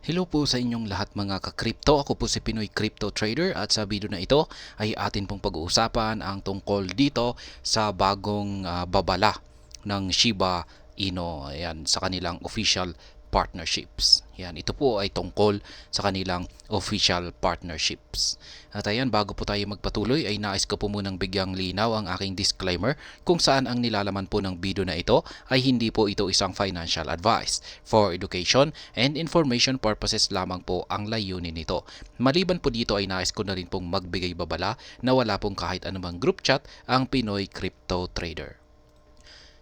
Hello po sa inyong lahat mga ka-crypto. Ako po si Pinoy Crypto Trader at sa video na ito ay atin pong pag-uusapan ang tungkol dito sa bagong babala ng Shiba Inu. Ayan, sa kanilang official partnerships. Yan, ito po ay tungkol sa kanilang official partnerships. At ayan, bago po tayo magpatuloy ay nais ko po munang bigyang linaw ang aking disclaimer kung saan ang nilalaman po ng video na ito ay hindi po ito isang financial advice. For education and information purposes lamang po ang layunin nito. Maliban po dito ay nais ko na rin pong magbigay babala na wala pong kahit anumang group chat ang Pinoy Crypto Trader.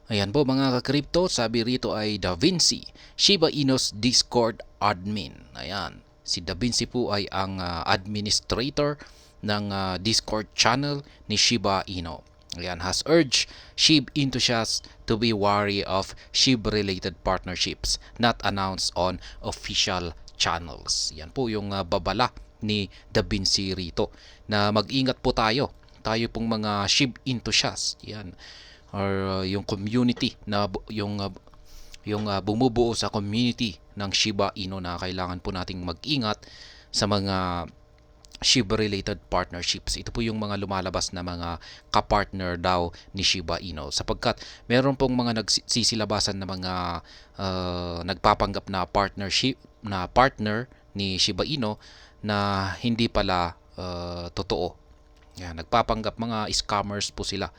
Ayan po mga ka-crypto, sabi rito ay Da Vinci, Shiba Inu's Discord admin. Ayan, si Da Vinci po ay ang administrator ng Discord channel ni Shiba Inu. Ayan, has urged SHIB enthusiasts to be wary of SHIB-related partnerships not announced on official channels. Yan po yung babala ni Da Vinci rito na mag-ingat po tayo. Tayo pong mga SHIB enthusiasts. Yan, or yung community na bumubuo sa community ng Shiba Inu na kailangan po nating mag-ingat sa mga Shiba-related partnerships. Ito po yung mga lumalabas na mga kapartner daw ni Shiba Inu sapagkat meron pong mga nagsisilabasan na mga nagpapanggap na partnership na partner ni Shiba Inu na hindi pala totoo. Yan, nagpapanggap, mga scammers po sila.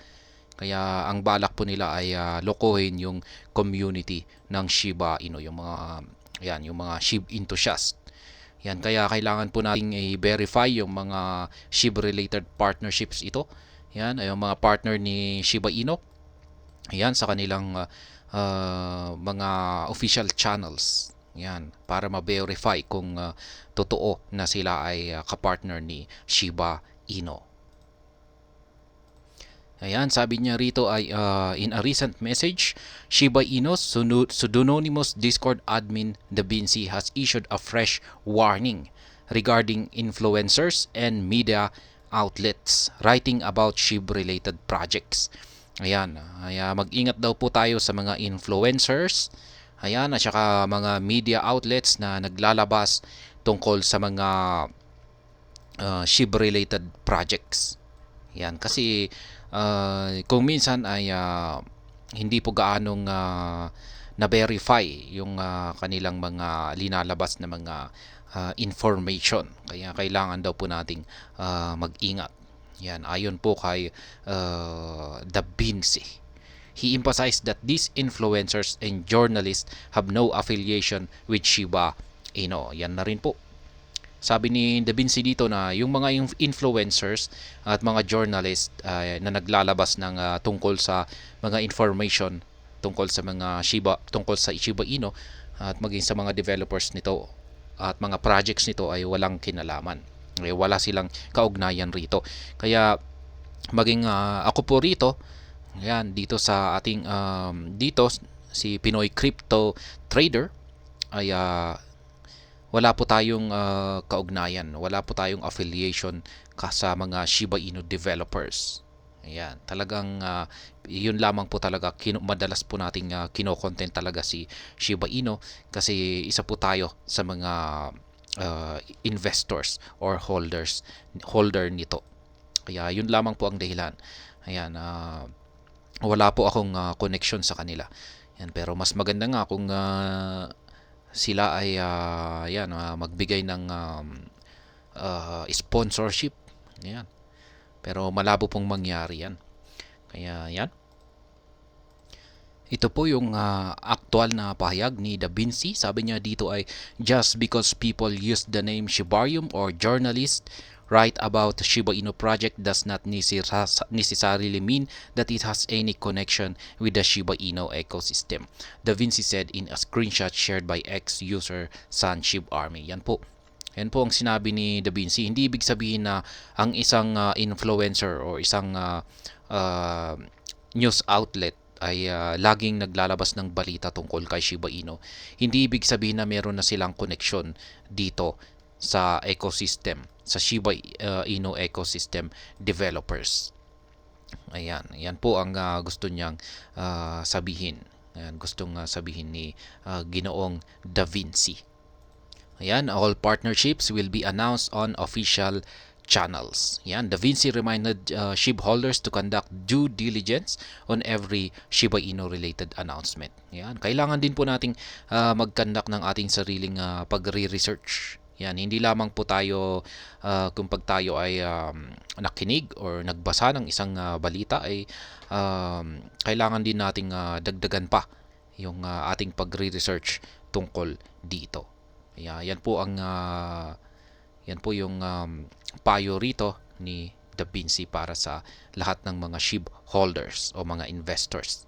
Kaya ang balak po nila ay lokohin yung community ng Shiba Inu, yung mga SHIB enthusiast. Yan, kaya kailangan po nating i-verify yung mga SHIB-related partnerships ito. Yan, ay yung mga partner ni Shiba Inu. Yan, sa kanilang mga official channels. Yan, para ma-verify kung totoo na sila ay kapartner ni Shiba Inu. Ayan, sabi niya rito ay in a recent message, Shiba Inu's pseudonymous Discord admin Da Vinci has issued a fresh warning regarding influencers and media outlets writing about SHIB-related projects. Ayan, mag-ingat daw po tayo sa mga influencers, ayan, at saka mga media outlets na naglalabas tungkol sa mga SHIB-related projects. Yan, kasi kung minsan ay hindi po gaanong na-verify yung kanilang mga linalabas na mga information. Kaya kailangan daw po nating mag-ingat. Yan, ayon po kay Da Vinci. He emphasized that these influencers and journalists have no affiliation with Shiba Inu. Yan na rin po. Sabi ni Da Vinci dito na yung mga influencers at mga journalist na naglalabas ng tungkol sa mga information tungkol sa Shiba Inu at maging sa mga developers nito at mga projects nito ay walang kinalaman. Wala silang kaugnayan rito. Kaya maging ako po rito, yan, dito sa ating dito si Pinoy Crypto Trader ay wala po tayong kaugnayan, wala po tayong affiliation sa mga Shiba Inu developers. Ayan, talagang yun lamang po talaga madalas po nating kino-content talaga si Shiba Inu kasi isa po tayo sa mga investors or holder nito. Kaya yun lamang po ang dahilan. Ayan, wala po akong connection sa kanila. Yan, pero mas maganda nga kung sila ay magbigay ng sponsorship. Yan. Pero malabo pong mangyari yan. Kaya yan. Ito po yung aktual na pahayag ni Da Vinci. Sabi niya dito ay, just because people use the name Shibarium or journalist write about Shiba Inu project does not necessarily mean that it has any connection with the Shiba Inu ecosystem. Da Vinci said in a screenshot shared by ex-user SunShibArmy. Yan po. Yan po ang sinabi ni Da Vinci. Hindi ibig sabihin na ang isang influencer o isang news outlet ay laging naglalabas ng balita tungkol kay Shiba Inu. Hindi ibig sabihin na meron na silang connection dito sa ecosystem, sa Shiba Inu ecosystem developers. Ayan, yan po ang gusto niyang sabihin. Ayan, gustong sabihin ni Ginoong Da Vinci. Ayan, all partnerships will be announced on official channels. Yan, Da Vinci reminded SHIB holders to conduct due diligence on every Shiba Inu related announcement. Yan, kailangan din po nating mag-conduct ng ating sariling pagre-research. Yan, hindi lamang po tayo kung pag tayo ay nakinig or nagbasa ng isang balita ay kailangan din nating dagdagan pa yung ating pagre-research tungkol dito. Yan po ang yan po yung payo rito ni Da Vinci para sa lahat ng mga SHIB holders o mga investors.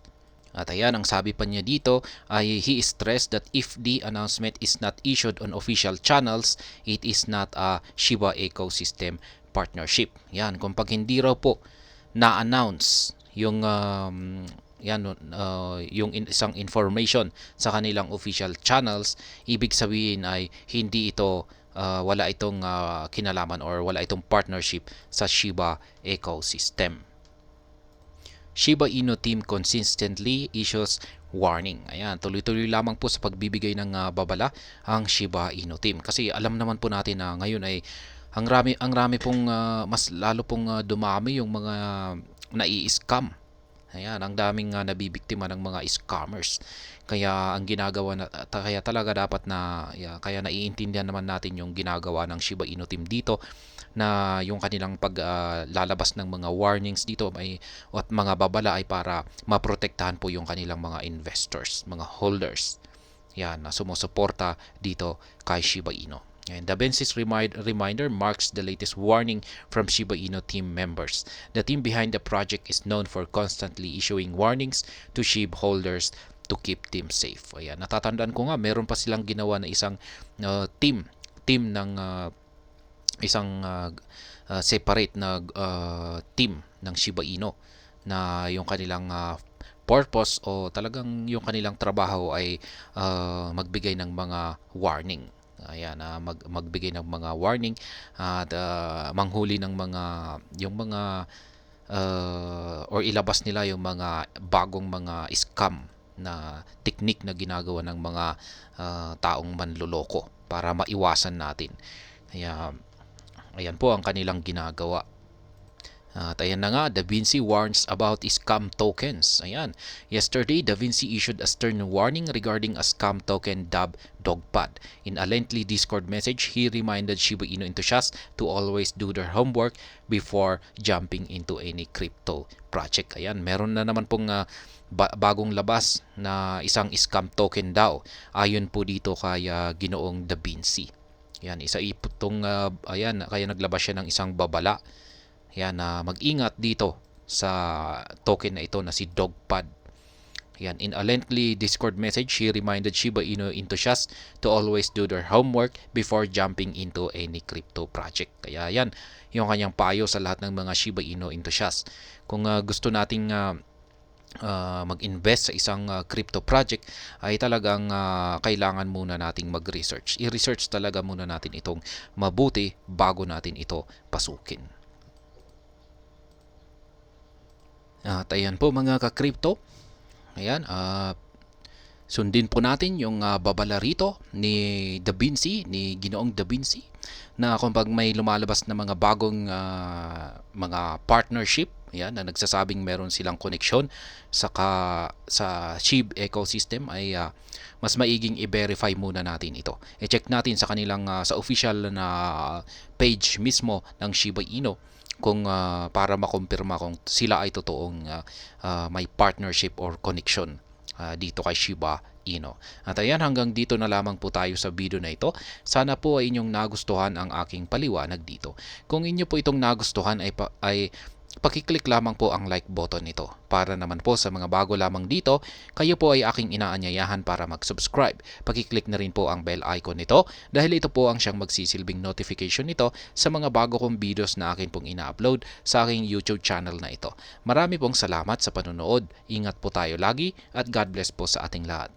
At ayan, ang sabi pa niya dito ay he stressed that if the announcement is not issued on official channels, it is not a Shiba ecosystem partnership. Yan, kung pag hindi raw po na-announce yung yung isang information sa kanilang official channels, ibig sabihin ay hindi ito wala itong kinalaman or wala itong partnership sa Shiba ecosystem. Shiba Inu team consistently issues warning. Ayan, tuloy-tuloy lamang po sa pagbibigay ng babala ang Shiba Inu team. Kasi alam naman po natin na ngayon ay ang rami pong mas lalo pong dumami yung mga nai-scam. Ayan, ang daming nabibiktima ng mga scammers. Kaya ang ginagawa na kaya talaga dapat na kaya naiintindihan naman natin yung ginagawa ng Shiba Inu team dito na yung kanilang paglalabas ng mga warnings dito at mga babala ay para maprotektahan po yung kanilang mga investors, mga holders. Yan, na sumusuporta dito kay Shiba Inu. And Da Vinci's reminder marks the latest warning from Shiba Inu team members. The team behind the project is known for constantly issuing warnings to SHIB holders to keep them safe. Ayan, natatandaan ko nga, meron pa silang ginawa na isang team ng isang separate na team ng Shiba Inu na yung kanilang purpose o talagang yung kanilang trabaho ay magbigay ng mga warning. Ayan, magbigay ng mga warning at manghuli ng mga yung mga or ilabas nila yung mga bagong mga scam na technique na ginagawa ng mga taong manloloko para maiwasan natin. Kaya ayan po ang kanilang ginagawa. At ayan na nga, Da Vinci warns about scam tokens. Ayan. Yesterday, Da Vinci issued a stern warning regarding a scam token dubbed Dogpad. In a lengthy Discord message, he reminded Shiba Inu enthusiasts to always do their homework before jumping into any crypto project. Ayan, meron na naman pong bagong labas na isang scam token daw. Ayon po dito kay Ginoong Da Vinci. Ayan, isa itong ayan, kaya naglabas siya ng isang babala. Yan, mag-ingat dito sa token na ito na si Dogpad. Yan, in a lengthy Discord message, he reminded Shiba Inu enthusiasts to always do their homework before jumping into any crypto project. Kaya yan, yung kanyang payo sa lahat ng mga Shiba Inu enthusiasts. Kung gusto nating mag-invest sa isang crypto project ay talagang kailangan muna nating mag-research. I-research talaga muna natin itong mabuti bago natin ito pasukin. At ayan po mga ka-crypto. Ayan, sundin po natin yung babala rito ni Da Vinci, ni Ginoong Da Vinci, na kung pag may lumalabas na mga bagong mga partnership, ayan, na nagsasabing meron silang koneksyon sa SHIB ecosystem ay mas maiging i-verify muna natin ito. I-check natin sa kanilang sa official na page mismo ng Shiba Inu kung para makumpirma kung sila ay totoong may partnership or connection dito kay Shiba Inu. At ayan, hanggang dito na lamang po tayo sa video na ito. Sana po ay inyong nagustuhan ang aking paliwanag dito. Kung inyo po itong nagustuhan ay pakiclick lamang po ang like button nito. Para naman po sa mga bago lamang dito, kayo po ay aking inaanyayahan para mag-subscribe. Pakiclick na rin po ang bell icon nito dahil ito po ang siyang magsisilbing notification nito sa mga bago kong videos na akin pong ina-upload sa aking YouTube channel na ito. Marami pong salamat sa panonood. Ingat po tayo lagi at God bless po sa ating lahat.